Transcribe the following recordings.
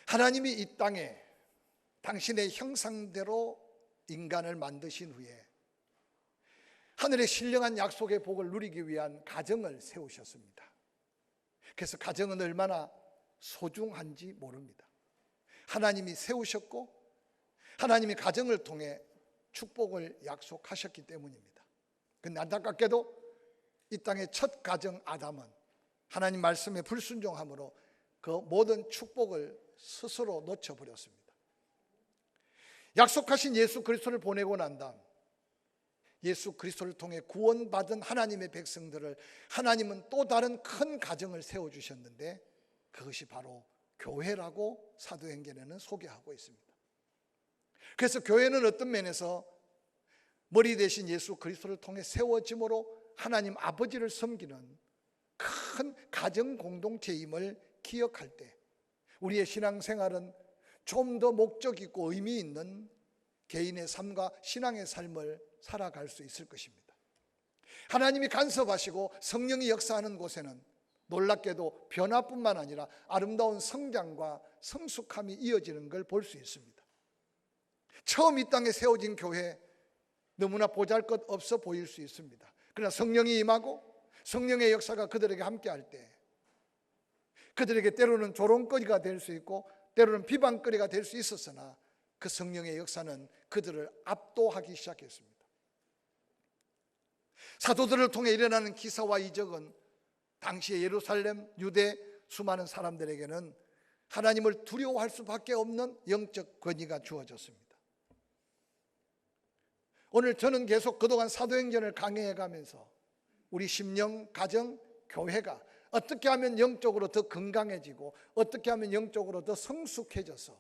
하나님이 이 땅에 당신의 형상대로 인간을 만드신 후에 하늘의 신령한 약속의 복을 누리기 위한 가정을 세우셨습니다. 그래서 가정은 얼마나 소중한지 모릅니다. 하나님이 세우셨고 하나님이 가정을 통해 축복을 약속하셨기 때문입니다. 그런데 안타깝게도 이 땅의 첫 가정 아담은 하나님 말씀에 불순종함으로 그 모든 축복을 스스로 놓쳐버렸습니다. 약속하신 예수 그리스도를 보내고 난 다음 예수 그리스도를 통해 구원받은 하나님의 백성들을 하나님은 또 다른 큰 가정을 세워주셨는데 그것이 바로 교회라고 사도행전에는 소개하고 있습니다. 그래서 교회는 어떤 면에서 머리 대신 예수 그리스도를 통해 세워짐으로 하나님 아버지를 섬기는 큰 가정 공동체임을 기억할 때 우리의 신앙생활은 좀 더 목적 있고 의미 있는 개인의 삶과 신앙의 삶을 살아갈 수 있을 것입니다. 하나님이 간섭하시고 성령이 역사하는 곳에는 놀랍게도 변화뿐만 아니라 아름다운 성장과 성숙함이 이어지는 걸 볼 수 있습니다. 처음 이 땅에 세워진 교회 너무나 보잘것없어 보일 수 있습니다. 그러나 성령이 임하고 성령의 역사가 그들에게 함께할 때 그들에게 때로는 조롱거리가 될 수 있고 때로는 비방거리가 될 수 있었으나 그 성령의 역사는 그들을 압도하기 시작했습니다. 사도들을 통해 일어나는 기사와 이적은 당시의 예루살렘, 유대 수많은 사람들에게는 하나님을 두려워할 수밖에 없는 영적 권위가 주어졌습니다. 오늘 저는 계속 그동안 사도행전을 강해해 가면서 우리 심령, 가정, 교회가 어떻게 하면 영적으로 더 건강해지고 어떻게 하면 영적으로 더 성숙해져서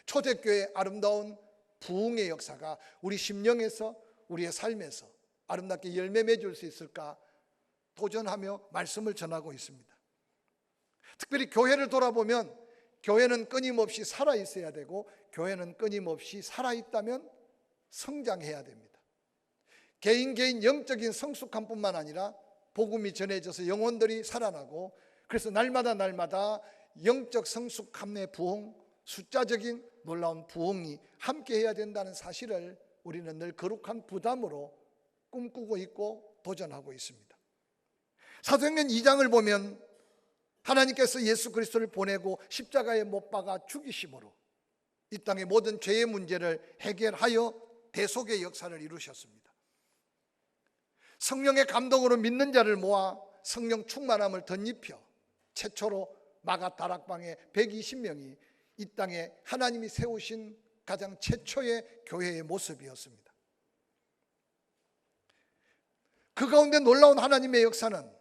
초대교회의 아름다운 부흥의 역사가 우리 심령에서 우리의 삶에서 아름답게 열매 맺을 수 있을까 도전하며 말씀을 전하고 있습니다. 특별히 교회를 돌아보면 교회는 끊임없이 살아있어야 되고 교회는 끊임없이 살아있다면 성장해야 됩니다. 개인 영적인 성숙함뿐만 아니라 복음이 전해져서 영혼들이 살아나고 그래서 날마다 영적 성숙함의 부흥, 숫자적인 놀라운 부흥이 함께해야 된다는 사실을 우리는 늘 거룩한 부담으로 꿈꾸고 있고 도전하고 있습니다. 사도행전 2장을 보면 하나님께서 예수 그리스도를 보내고 십자가에 못 박아 죽이심으로 이 땅의 모든 죄의 문제를 해결하여 대속의 역사를 이루셨습니다. 성령의 감동으로 믿는 자를 모아 성령 충만함을 덧입혀 최초로 마가 다락방에 120명이 이 땅에 하나님이 세우신 가장 최초의 교회의 모습이었습니다. 그 가운데 놀라운 하나님의 역사는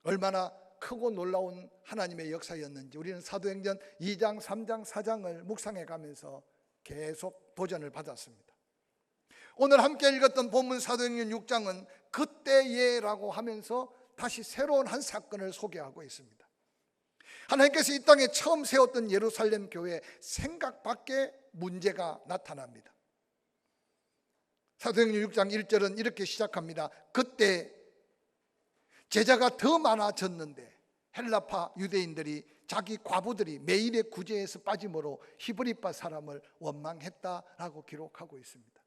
얼마나 크고 놀라운 하나님의 역사였는지 우리는 사도행전 2장, 3장, 4장을 묵상해 가면서 계속 도전을 받았습니다. 오늘 함께 읽었던 본문 사도행전 6장은 그때예라고 하면서 다시 새로운 한 사건을 소개하고 있습니다. 하나님께서 이 땅에 처음 세웠던 예루살렘 교회에 생각 밖의 문제가 나타납니다. 사도행전 6장 1절은 이렇게 시작합니다. 그때 제자가 더 많아졌는데 헬라파 유대인들이 자기 과부들이 매일의 구제에서 빠짐으로 히브리파 사람을 원망했다라고 기록하고 있습니다.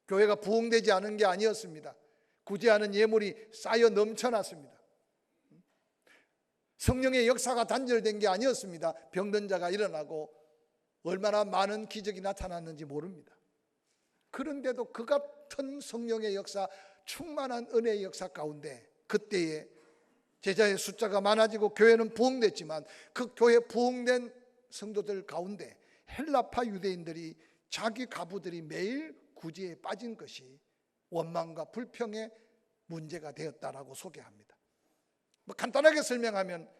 교회가 부흥되지 않은 게 아니었습니다. 구제하는 예물이 쌓여 넘쳐났습니다. 성령의 역사가 단절된 게 아니었습니다. 병든 자가 일어나고 얼마나 많은 기적이 나타났는지 모릅니다. 그런데도 그 같은 성령의 역사, 충만한 은혜의 역사 가운데 그때에 제자의 숫자가 많아지고 교회는 부흥됐지만 그 교회 부흥된 성도들 가운데 헬라파 유대인들이 자기 가부들이 매일 구제에 빠진 것이 원망과 불평의 문제가 되었다라고 소개합니다. 간단하게 설명하면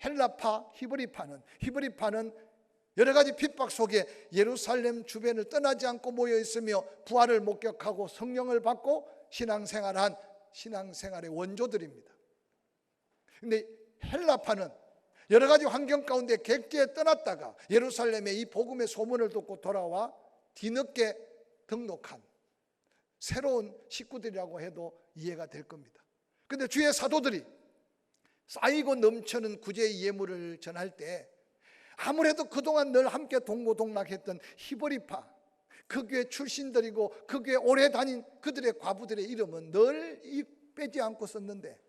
헬라파, 히브리파는 여러 가지 핍박 속에 예루살렘 주변을 떠나지 않고 모여 있으며 부활을 목격하고 성령을 받고 신앙생활한 신앙생활의 원조들입니다. 그런데 헬라파는 여러 가지 환경 가운데 객지에 떠났다가 예루살렘에 이 복음의 소문을 듣고 돌아와 뒤늦게 등록한 새로운 식구들이라고 해도 이해가 될 겁니다. 그런데 주의 사도들이 쌓이고 넘치는 구제의 예물을 전할 때 아무래도 그동안 늘 함께 동고동락했던 히브리파, 그 교회 출신들이고 그 교회 오래 다닌 그들의 과부들의 이름은 늘 빼지 않고 썼는데,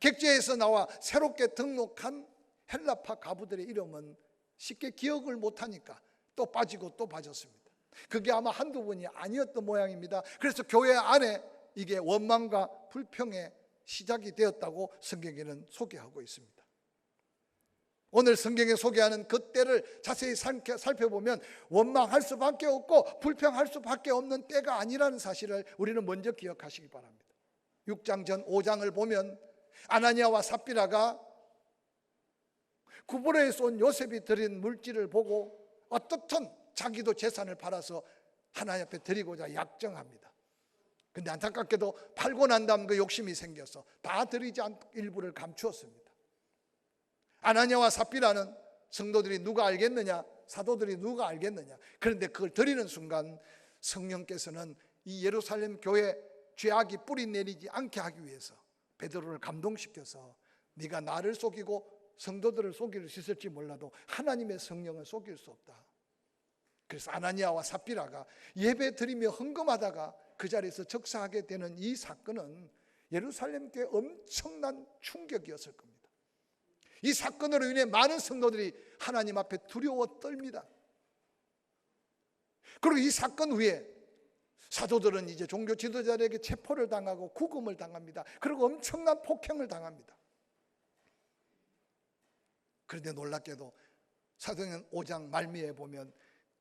객지에서 나와 새롭게 등록한 헬라파 과부들의 이름은 쉽게 기억을 못하니까 또 빠지고 또 빠졌습니다. 그게 아마 한두 번이 아니었던 모양입니다. 그래서 교회 안에 이게 원망과 불평의 시작이 되었다고 성경에는 소개하고 있습니다. 오늘 성경에 소개하는 그 때를 자세히 살펴보면 원망할 수밖에 없고 불평할 수밖에 없는 때가 아니라는 사실을 우리는 먼저 기억하시기 바랍니다. 6장 전 5장을 보면 아나니아와 삽비라가 구부로에서 온 요셉이 드린 물질을 보고 어떻든 자기도 재산을 팔아서 하나님 앞에 드리고자 약정합니다. 근데 안타깝게도 팔고 난 다음 그 욕심이 생겨서 다 드리지 않고 일부를 감추었습니다. 아나니아와 삽비라는 성도들이 누가 알겠느냐, 사도들이 누가 알겠느냐. 그런데 그걸 드리는 순간 성령께서는 이 예루살렘 교회 죄악이 뿌리 내리지 않게 하기 위해서 베드로를 감동시켜서 네가 나를 속이고 성도들을 속일 수 있을지 몰라도 하나님의 성령을 속일 수 없다. 그래서 아나니아와 삽비라가 예배 드리며 헌금하다가 그 자리에서 적사하게 되는 이 사건은 예루살렘 교회에 엄청난 충격이었을 겁니다. 이 사건으로 인해 많은 성도들이 하나님 앞에 두려워 떨립니다. 그리고 이 사건 후에 사도들은 이제 종교 지도자들에게 체포를 당하고 구금을 당합니다. 그리고 엄청난 폭행을 당합니다. 그런데 놀랍게도 사도행전 5장 말미에 보면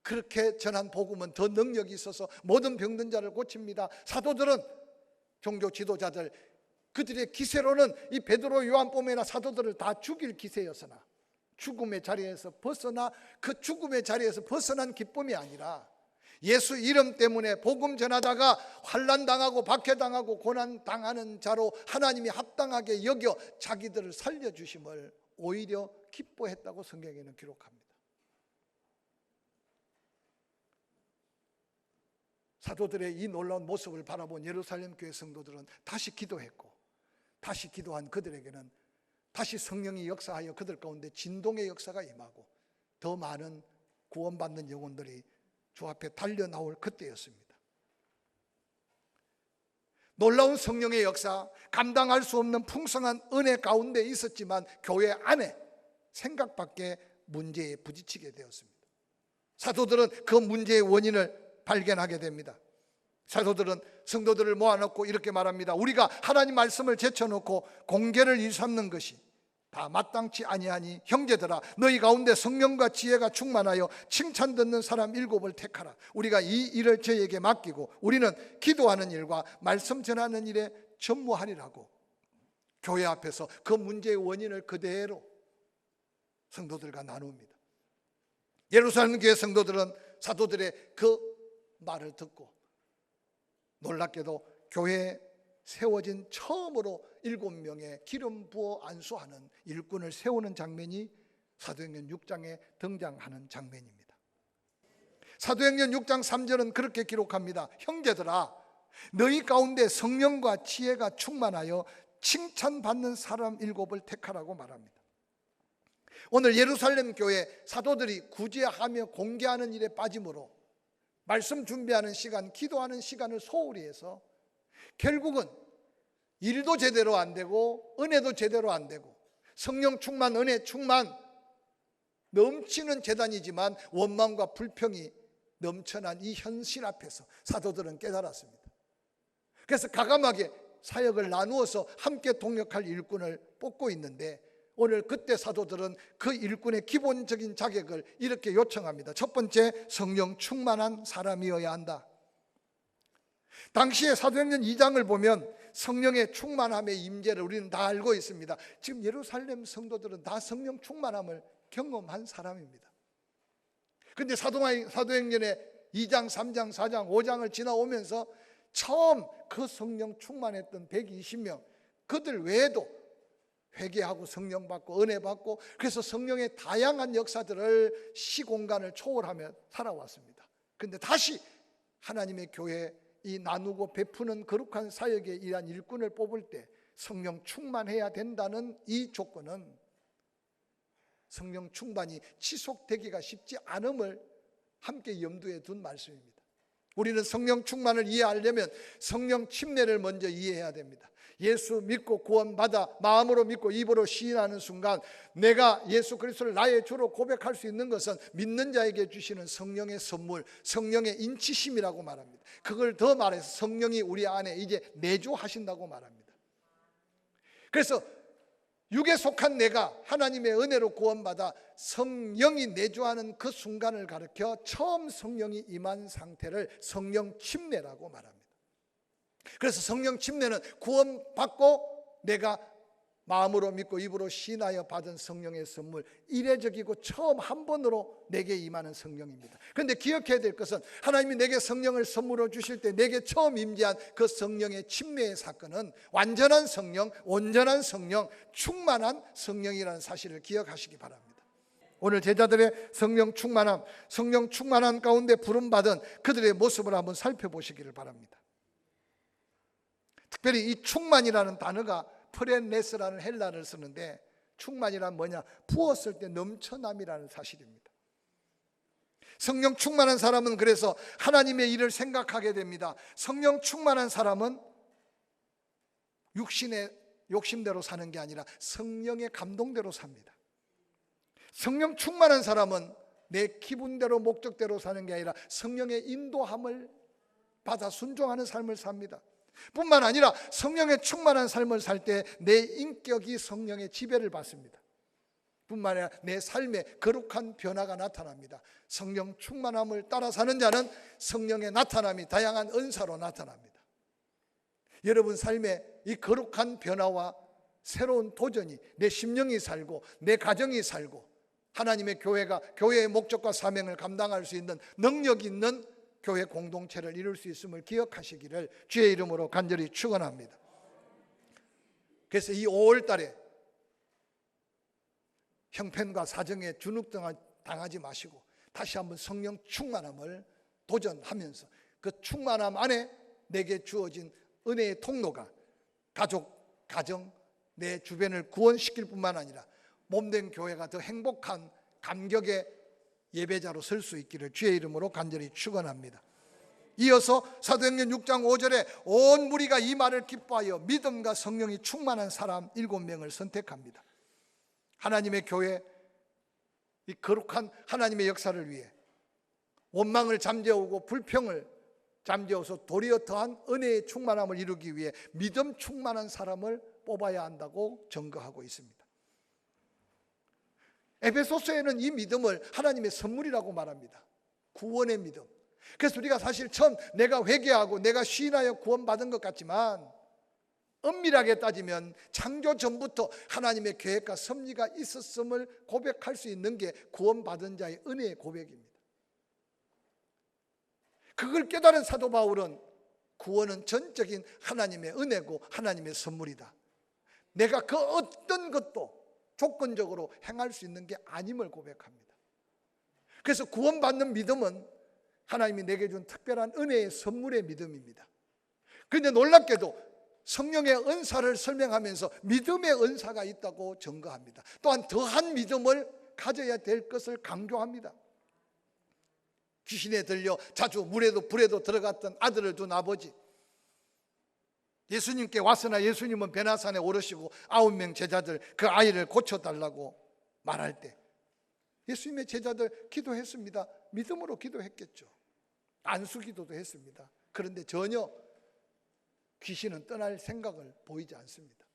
그렇게 전한 복음은 더 능력이 있어서 모든 병든 자를 고칩니다. 사도들은, 종교 지도자들, 그들의 기세로는 이 베드로, 요한뿐만 아니라 사도들을 다 죽일 기세였으나 죽음의 자리에서 벗어나 그 죽음의 자리에서 벗어난 기쁨이 아니라 예수 이름 때문에 복음 전하다가 환난당하고 박해당하고 고난당하는 자로 하나님이 합당하게 여겨 자기들을 살려주심을 오히려 기뻐했다고 성경에는 기록합니다. 사도들의 이 놀라운 모습을 바라본 예루살렘 교회 성도들은 다시 기도했고, 다시 기도한 그들에게는 다시 성령이 역사하여 그들 가운데 진동의 역사가 임하고 더 많은 구원받는 영혼들이 주 앞에 달려 나올 그때였습니다. 놀라운 성령의 역사, 감당할 수 없는 풍성한 은혜 가운데 있었지만 교회 안에 생각 밖의 문제에 부딪히게 되었습니다. 사도들은 그 문제의 원인을 발견하게 됩니다. 사도들은 성도들을 모아놓고 이렇게 말합니다. 우리가 하나님 말씀을 제쳐놓고 공개를 일삼는 것이 다 마땅치 아니하니 형제들아, 너희 가운데 성령과 지혜가 충만하여 칭찬 듣는 사람 7을 택하라. 우리가 이 일을 저희에게 맡기고 우리는 기도하는 일과 말씀 전하는 일에 전무하리라고 교회 앞에서 그 문제의 원인을 그대로 성도들과 나눕니다. 예루살렘 교회 성도들은 사도들의 그 말을 듣고 놀랍게도 교회에 세워진 처음으로 7명의 기름 부어 안수하는 일꾼을 세우는 장면이 사도행전 6장에 등장하는 장면입니다. 사도행전 6장 3절은 그렇게 기록합니다. 형제들아, 너희 가운데 성령과 지혜가 충만하여 칭찬받는 사람 7을 택하라고 말합니다. 오늘 예루살렘 교회 사도들이 구제하며 공개하는 일에 빠짐으로 말씀 준비하는 시간, 기도하는 시간을 소홀히 해서 결국은 일도 제대로 안 되고 은혜도 제대로 안 되고 성령 충만, 은혜 충만 넘치는 제단이지만 원망과 불평이 넘쳐난 이 현실 앞에서 사도들은 깨달았습니다. 그래서 과감하게 사역을 나누어서 함께 동역할 일꾼을 뽑고 있는데 오늘 그때 사도들은 그 일꾼의 기본적인 자격을 이렇게 요청합니다. 첫 번째, 성령 충만한 사람이어야 한다. 당시에 사도행전 2장을 보면 성령의 충만함의 임재를 우리는 다 알고 있습니다. 지금 예루살렘 성도들은 다 성령 충만함을 경험한 사람입니다. 그런데 사도행전의 2장, 3장, 4장, 5장을 지나오면서 처음 그 성령 충만했던 120명 그들 외에도 회개하고 성령 받고 은혜 받고 그래서 성령의 다양한 역사들을 시공간을 초월하며 살아왔습니다. 그런데 다시 하나님의 교회 이 나누고 베푸는 거룩한 사역에 일한 일꾼을 뽑을 때 성령 충만해야 된다는 이 조건은 성령 충만이 지속되기가 쉽지 않음을 함께 염두에 둔 말씀입니다. 우리는 성령 충만을 이해하려면 성령 침례를 먼저 이해해야 됩니다. 예수 믿고 구원받아 마음으로 믿고 입으로 시인하는 순간 내가 예수 그리스도를 나의 주로 고백할 수 있는 것은 믿는 자에게 주시는 성령의 선물, 성령의 인치심이라고 말합니다. 그걸 더 말해서 성령이 우리 안에 이제 내주하신다고 말합니다. 그래서 육에 속한 내가 하나님의 은혜로 구원받아 성령이 내주하는 그 순간을 가리켜 처음 성령이 임한 상태를 성령 침례라고 말합니다. 그래서 성령 침례는 구원받고 내가 마음으로 믿고 입으로 시인하여 받은 성령의 선물, 이례적이고 처음 한 번으로 내게 임하는 성령입니다. 그런데 기억해야 될 것은 하나님이 내게 성령을 선물로 주실 때 내게 처음 임재한 그 성령의 침례의 사건은 완전한 성령, 온전한 성령, 충만한 성령이라는 사실을 기억하시기 바랍니다. 오늘 제자들의 성령 충만함 가운데 부름받은 그들의 모습을 한번 살펴보시기를 바랍니다. 특별히 이 충만이라는 단어가 프레네스라는 헬라어를 쓰는데, 충만이란 뭐냐? 부었을 때 넘쳐남이라는 사실입니다. 성령 충만한 사람은 그래서 하나님의 일을 생각하게 됩니다. 성령 충만한 사람은 육신의 욕심대로 사는 게 아니라 성령의 감동대로 삽니다. 성령 충만한 사람은 내 기분대로 목적대로 사는 게 아니라 성령의 인도함을 받아 순종하는 삶을 삽니다. 뿐만 아니라 성령의 충만한 삶을 살 때 내 인격이 성령의 지배를 받습니다. 뿐만 아니라 내 삶에 거룩한 변화가 나타납니다. 성령 충만함을 따라 사는 자는 성령의 나타남이 다양한 은사로 나타납니다. 여러분 삶에 이 거룩한 변화와 새로운 도전이 내 심령이 살고 내 가정이 살고 하나님의 교회가 교회의 목적과 사명을 감당할 수 있는 능력 있는 교회 공동체를 이룰 수 있음을 기억하시기를 주의 이름으로 간절히 축원합니다. 그래서 이 5월 달에 형편과 사정에 주눅당하지 마시고 다시 한번 성령 충만함을 도전하면서 그 충만함 안에 내게 주어진 은혜의 통로가 가족, 가정, 내 주변을 구원시킬 뿐만 아니라 몸된 교회가 더 행복한 감격의 예배자로 설 수 있기를 주의 이름으로 간절히 축원합니다. 이어서 사도행전 6장 5절에 온 무리가 이 말을 기뻐하여 믿음과 성령이 충만한 사람 7명을 선택합니다. 하나님의 교회, 이 거룩한 하나님의 역사를 위해 원망을 잠재우고 불평을 잠재워서 도리어 더한 은혜의 충만함을 이루기 위해 믿음 충만한 사람을 뽑아야 한다고 증거하고 있습니다. 에베소서에는 이 믿음을 하나님의 선물이라고 말합니다. 구원의 믿음. 그래서 우리가 사실 처음 내가 회개하고 내가 시인하여 구원받은 것 같지만 엄밀하게 따지면 창조 전부터 하나님의 계획과 섭리가 있었음을 고백할 수 있는 게 구원받은 자의 은혜의 고백입니다. 그걸 깨달은 사도 바울은 구원은 전적인 하나님의 은혜고 하나님의 선물이다. 내가 그 어떤 것도 조건적으로 행할 수 있는 게 아님을 고백합니다. 그래서 구원받는 믿음은 하나님이 내게 준 특별한 은혜의 선물의 믿음입니다. 그런데 놀랍게도 성령의 은사를 설명하면서 믿음의 은사가 있다고 증거합니다. 또한 더한 믿음을 가져야 될 것을 강조합니다. 귀신에 들려 자주 물에도 불에도 들어갔던 아들을 둔 아버지, 예수님께 왔으나 예수님은 베나산에 오르시고 9명 제자들 그 아이를 고쳐달라고 말할 때 예수님의 제자들 기도했습니다. 믿음으로 기도했겠죠. 안수 기도도 했습니다. 그런데 전혀 귀신은 떠날 생각을 보이지 않습니다.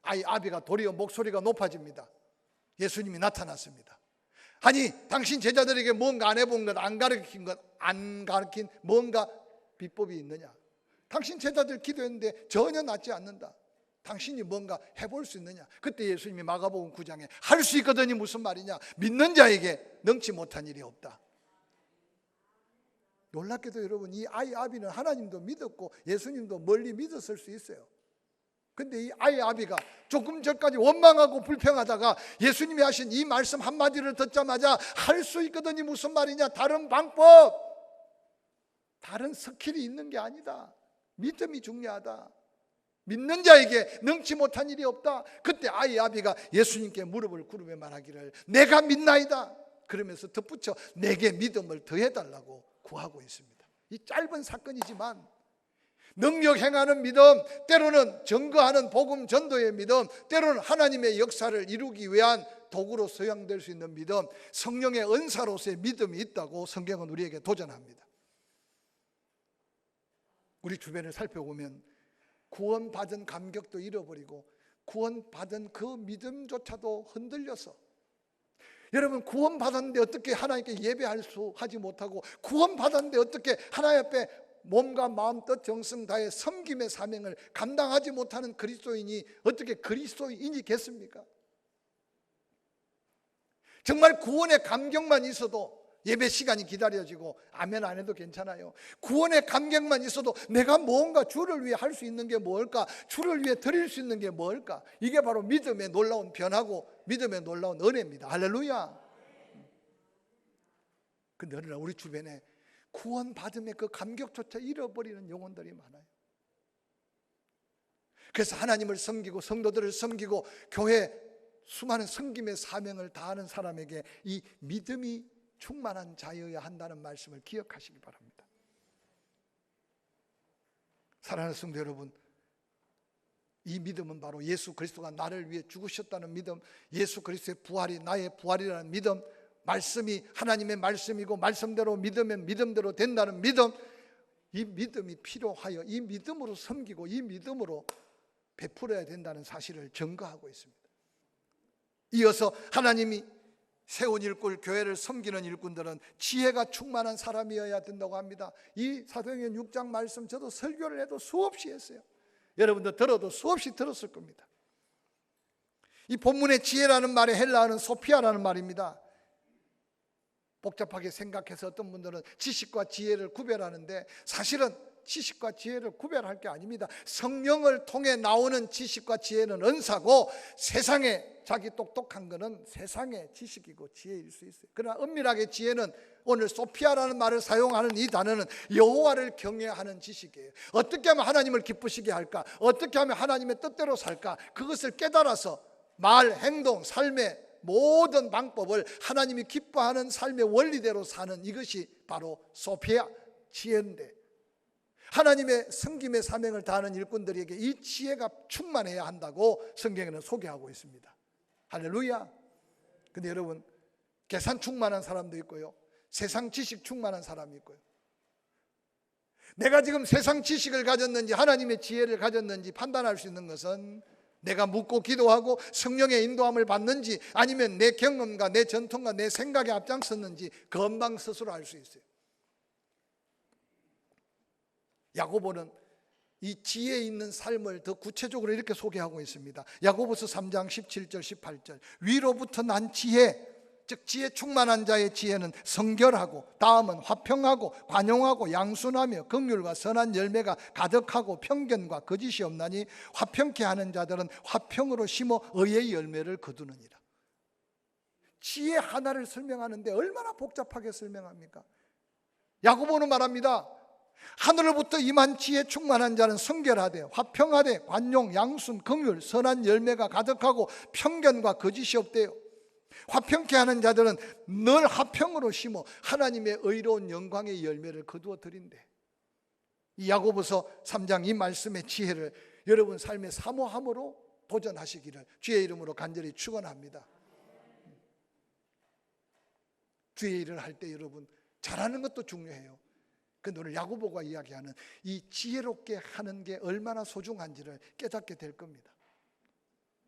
아이 아비가 도리어 목소리가 높아집니다. 예수님이 나타났습니다. 아니 당신 제자들에게 뭔가 안 해본 것, 안 가르친 것, 안 가르친 뭔가 비법이 있느냐? 당신 제자들 기도했는데 전혀 낫지 않는다. 당신이 뭔가 해볼 수 있느냐? 그때 예수님이 마가복음 9장에 할 수 있거든이 무슨 말이냐? 믿는 자에게 능치 못한 일이 없다. 놀랍게도 여러분 이 아이 아비는 하나님도 믿었고 예수님도 멀리 믿었을 수 있어요. 근데 이 아이 아비가 조금 전까지 원망하고 불평하다가 예수님이 하신 이 말씀 한마디를 듣자마자 할 수 있거든이 무슨 말이냐? 다른 방법, 다른 스킬이 있는 게 아니다. 믿음이 중요하다. 믿는 자에게 능치 못한 일이 없다. 그때 아이 아비가 예수님께 무릎을 꿇으며 말하기를 내가 믿나이다. 그러면서 덧붙여 내게 믿음을 더해달라고 구하고 있습니다. 이 짧은 사건이지만 능력 행하는 믿음, 때로는 증거하는 복음 전도의 믿음, 때로는 하나님의 역사를 이루기 위한 도구로 사용될 수 있는 믿음, 성령의 은사로서의 믿음이 있다고 성경은 우리에게 도전합니다. 우리 주변을 살펴보면 구원받은 감격도 잃어버리고 구원받은 그 믿음조차도 흔들려서, 여러분 구원받았는데 어떻게 하나님께 예배할 수 하지 못하고, 구원받았는데 어떻게 하나님 앞에 몸과 마음 뜻 정성 다해 섬김의 사명을 감당하지 못하는 그리스도인이 어떻게 그리스도인이겠습니까? 정말 구원의 감격만 있어도 예배 시간이 기다려지고 아멘 안 해도 괜찮아요. 구원의 감격만 있어도 내가 뭔가 주를 위해 할 수 있는 게 뭘까, 주를 위해 드릴 수 있는 게 뭘까, 이게 바로 믿음의 놀라운 변화고 믿음의 놀라운 은혜입니다. 할렐루야. 근데 어느 날 우리 주변에 구원받음의 그 감격조차 잃어버리는 영혼들이 많아요. 그래서 하나님을 섬기고 성도들을 섬기고 교회 수많은 섬김의 사명을 다하는 사람에게 이 믿음이 충만한 자여야 한다는 말씀을 기억하시기 바랍니다. 사랑하는 성도 여러분, 이 믿음은 바로 예수 그리스도가 나를 위해 죽으셨다는 믿음, 예수 그리스도의 부활이 나의 부활이라는 믿음, 말씀이 하나님의 말씀이고 말씀대로 믿으면 믿음대로 된다는 믿음, 이 믿음이 필요하여 이 믿음으로 섬기고 이 믿음으로 베풀어야 된다는 사실을 증거하고 있습니다. 이어서 하나님이 세운 일꾼, 교회를 섬기는 일꾼들은 지혜가 충만한 사람이어야 된다고 합니다. 이 사도행전 6장 말씀 저도 설교를 해도 수없이 했어요. 여러분도 들어도 수없이 들었을 겁니다. 이 본문의 지혜라는 말의 헬라어는 소피아라는 말입니다. 복잡하게 생각해서 어떤 분들은 지식과 지혜를 구별하는데 사실은 지식과 지혜를 구별할 게 아닙니다. 성령을 통해 나오는 지식과 지혜는 은사고, 세상에 자기 똑똑한 거는 세상의 지식이고 지혜일 수 있어요. 그러나 은밀하게 지혜는, 오늘 소피아라는 말을 사용하는 이 단어는 여호와를 경외하는 지식이에요. 어떻게 하면 하나님을 기쁘시게 할까, 어떻게 하면 하나님의 뜻대로 살까, 그것을 깨달아서 말, 행동, 삶의 모든 방법을 하나님이 기뻐하는 삶의 원리대로 사는, 이것이 바로 소피아, 지혜인데, 하나님의 섬김의 사명을 다하는 일꾼들에게 이 지혜가 충만해야 한다고 성경에는 소개하고 있습니다. 할렐루야. 근데 여러분, 계산 충만한 사람도 있고요, 세상 지식 충만한 사람이 있고요. 내가 지금 세상 지식을 가졌는지 하나님의 지혜를 가졌는지 판단할 수 있는 것은 내가 묻고 기도하고 성령의 인도함을 받는지, 아니면 내 경험과 내 전통과 내 생각에 앞장섰는지 금방 스스로 알 수 있어요. 야고보는 이 지혜 있는 삶을 더 구체적으로 이렇게 소개하고 있습니다. 야고보서 3장 17절 18절, 위로부터 난 지혜, 즉 지혜 충만한 자의 지혜는 성결하고, 다음은 화평하고 관용하고 양순하며 긍휼과 선한 열매가 가득하고 편견과 거짓이 없나니 화평케 하는 자들은 화평으로 심어 의의 열매를 거두느니라. 지혜 하나를 설명하는데 얼마나 복잡하게 설명합니까? 야고보는 말합니다. 하늘로부터 임한 지혜 충만한 자는 성결하되 화평하되 관용 양순 긍휼 선한 열매가 가득하고 편견과 거짓이 없대요. 화평케 하는 자들은 늘 화평으로 심어 하나님의 의로운 영광의 열매를 거두어 드린대. 이 야고보서 3장 이 말씀의 지혜를 여러분 삶의 사모함으로 도전하시기를 주의 이름으로 간절히 축원합니다. 주의 일을 할 때 여러분 잘하는 것도 중요해요. 근데 오늘 야고보가 이야기하는 이 지혜롭게 하는 게 얼마나 소중한지를 깨닫게 될 겁니다.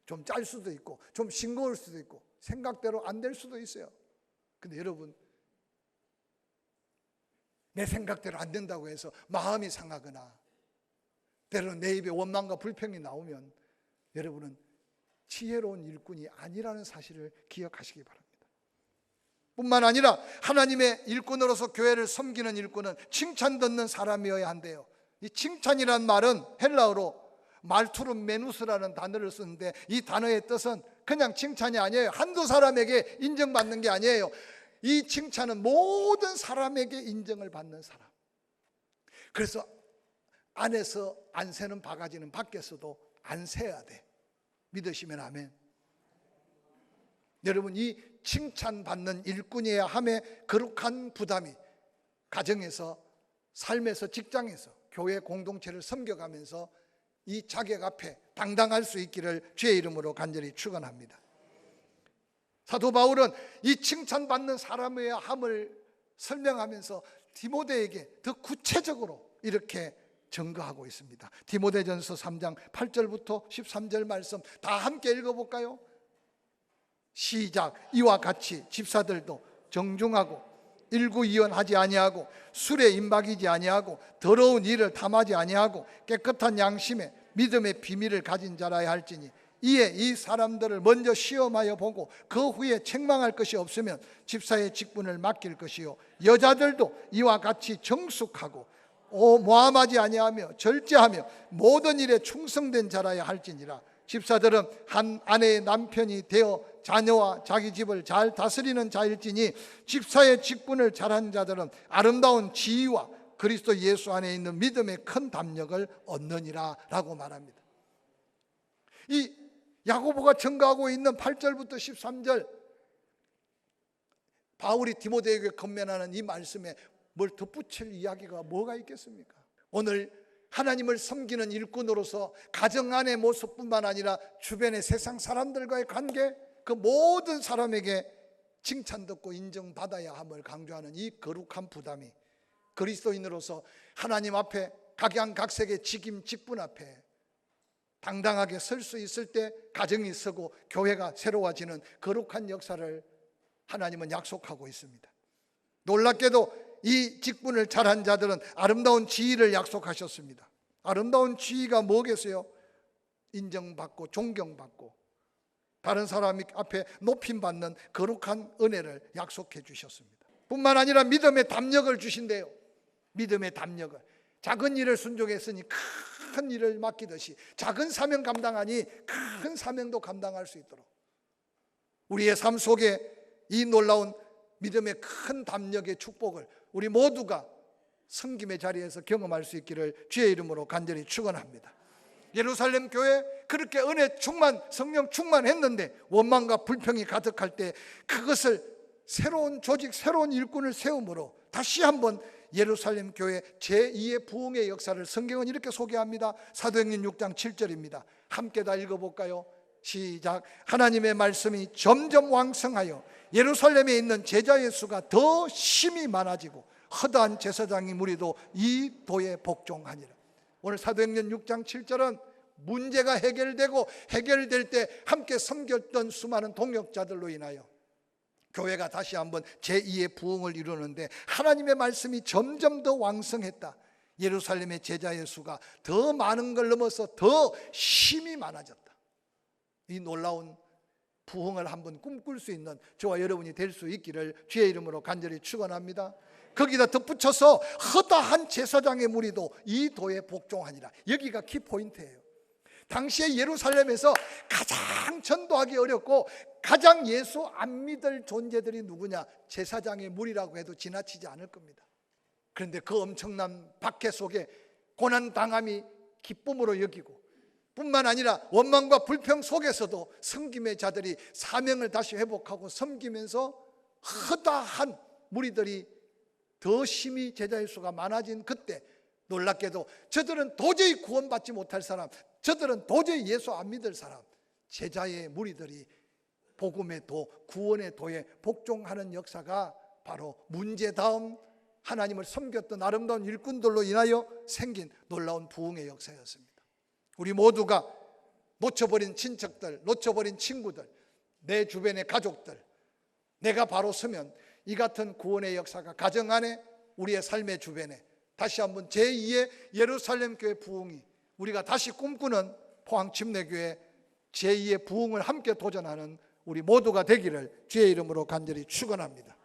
좀 짤 수도 있고 좀 싱거울 수도 있고 생각대로 안 될 수도 있어요. 근데 여러분, 내 생각대로 안 된다고 해서 마음이 상하거나 때로는 내 입에 원망과 불평이 나오면 여러분은 지혜로운 일꾼이 아니라는 사실을 기억하시기 바랍니다. 뿐만 아니라 하나님의 일꾼으로서 교회를 섬기는 일꾼은 칭찬 듣는 사람이어야 한대요. 이 칭찬이란 말은 헬라어로 말투름 메누스라는 단어를 쓰는데, 이 단어의 뜻은 그냥 칭찬이 아니에요. 한두 사람에게 인정받는 게 아니에요. 이 칭찬은 모든 사람에게 인정을 받는 사람. 그래서 안에서 안 새는 바가지는 밖에서도 안 새야 돼. 믿으시면 아멘. 여러분, 이 칭찬받는 일꾼이어야 함에 거룩한 부담이 가정에서, 삶에서, 직장에서, 교회 공동체를 섬겨가면서 이 자격 앞에 당당할 수 있기를 주의 이름으로 간절히 축원합니다. 사도 바울은 이 칭찬받는 사람의 함을 설명하면서 디모데에게 더 구체적으로 이렇게 증거하고 있습니다. 디모데전서 3장 8절부터 13절 말씀 다 함께 읽어볼까요? 시작. 이와 같이 집사들도 정중하고 일구이연하지 아니하고 술에 임박이지 아니하고 더러운 일을 탐하지 아니하고 깨끗한 양심에 믿음의 비밀을 가진 자라야 할지니 이에 이 사람들을 먼저 시험하여 보고 그 후에 책망할 것이 없으면 집사의 직분을 맡길 것이요 여자들도 이와 같이 정숙하고 모함하지 아니하며 절제하며 모든 일에 충성된 자라야 할지니라. 집사들은 한 아내의 남편이 되어 자녀와 자기 집을 잘 다스리는 자일지니 집사의 직분을 잘한 자들은 아름다운 지위와 그리스도 예수 안에 있는 믿음의 큰 담력을 얻느니라 라고 말합니다. 이 야고보가 증거하고 있는 8절부터 13절 바울이 디모데에게 건면하는 이 말씀에 뭘 덧붙일 이야기가 뭐가 있겠습니까? 오늘 하나님을 섬기는 일꾼으로서 가정 안의 모습뿐만 아니라 주변의 세상 사람들과의 관계, 그 모든 사람에게 칭찬 듣고 인정받아야 함을 강조하는 이 거룩한 부담이 그리스도인으로서 하나님 앞에 각양각색의 직임 직분 앞에 당당하게 설 수 있을 때 가정이 서고 교회가 새로워지는 거룩한 역사를 하나님은 약속하고 있습니다. 놀랍게도 이 직분을 잘한 자들은 아름다운 지위를 약속하셨습니다. 아름다운 지위가 뭐겠어요? 인정받고 존경받고 다른 사람 앞에 높임받는 거룩한 은혜를 약속해 주셨습니다. 뿐만 아니라 믿음의 담력을 주신대요. 믿음의 담력을. 작은 일을 순종했으니 큰 일을 맡기듯이 작은 사명 감당하니 큰 사명도 감당할 수 있도록 우리의 삶 속에 이 놀라운 믿음의 큰 담력의 축복을 우리 모두가 섬김의 자리에서 경험할 수 있기를 주의 이름으로 간절히 축원합니다. 예루살렘 교회 그렇게 은혜 충만, 성령 충만했는데 원망과 불평이 가득할 때 그것을 새로운 조직, 새로운 일꾼을 세움으로 다시 한번 예루살렘 교회 제2의 부흥의 역사를 성경은 이렇게 소개합니다. 사도행전 6장 7절입니다. 함께 다 읽어볼까요? 시작. 하나님의 말씀이 점점 왕성하여 예루살렘에 있는 제자의 수가 더 심히 많아지고 허다한 제사장의 무리도 이 도에 복종하니라. 오늘 사도행전 6장 7절은 문제가 해결되고 해결될 때 함께 섬겼던 수많은 동역자들로 인하여 교회가 다시 한번 제2의 부흥을 이루는데 하나님의 말씀이 점점 더 왕성했다. 예루살렘의 제자의 수가 더 많은 걸 넘어서 더 심히 많아졌다. 이 놀라운 부흥을 한번 꿈꿀 수 있는 저와 여러분이 될 수 있기를 주의 이름으로 간절히 축원합니다. 거기다 덧붙여서 허다한 제사장의 무리도 이 도에 복종하니라. 여기가 키포인트예요. 당시에 예루살렘에서 가장 전도하기 어렵고 가장 예수 안 믿을 존재들이 누구냐? 제사장의 무리라고 해도 지나치지 않을 겁니다. 그런데 그 엄청난 박해 속에 고난당함이 기쁨으로 여기고 뿐만 아니라 원망과 불평 속에서도 섬김의 자들이 사명을 다시 회복하고 섬기면서 허다한 무리들이 더 심히 제자의 수가 많아진 그때 놀랍게도 저들은 도저히 구원받지 못할 사람, 저들은 도저히 예수 안 믿을 사람, 제자의 무리들이 복음의 도, 구원의 도에 복종하는 역사가 바로 문제다음 하나님을 섬겼던 아름다운 일꾼들로 인하여 생긴 놀라운 부흥의 역사였습니다. 우리 모두가 놓쳐버린 친척들, 놓쳐버린 친구들, 내 주변의 가족들, 내가 바로 서면 이 같은 구원의 역사가 가정 안에 우리의 삶의 주변에 다시 한번 제2의 예루살렘 교회 부흥이 우리가 다시 꿈꾸는 포항 침례교회 제2의 부흥을 함께 도전하는 우리 모두가 되기를 주의 이름으로 간절히 축원합니다.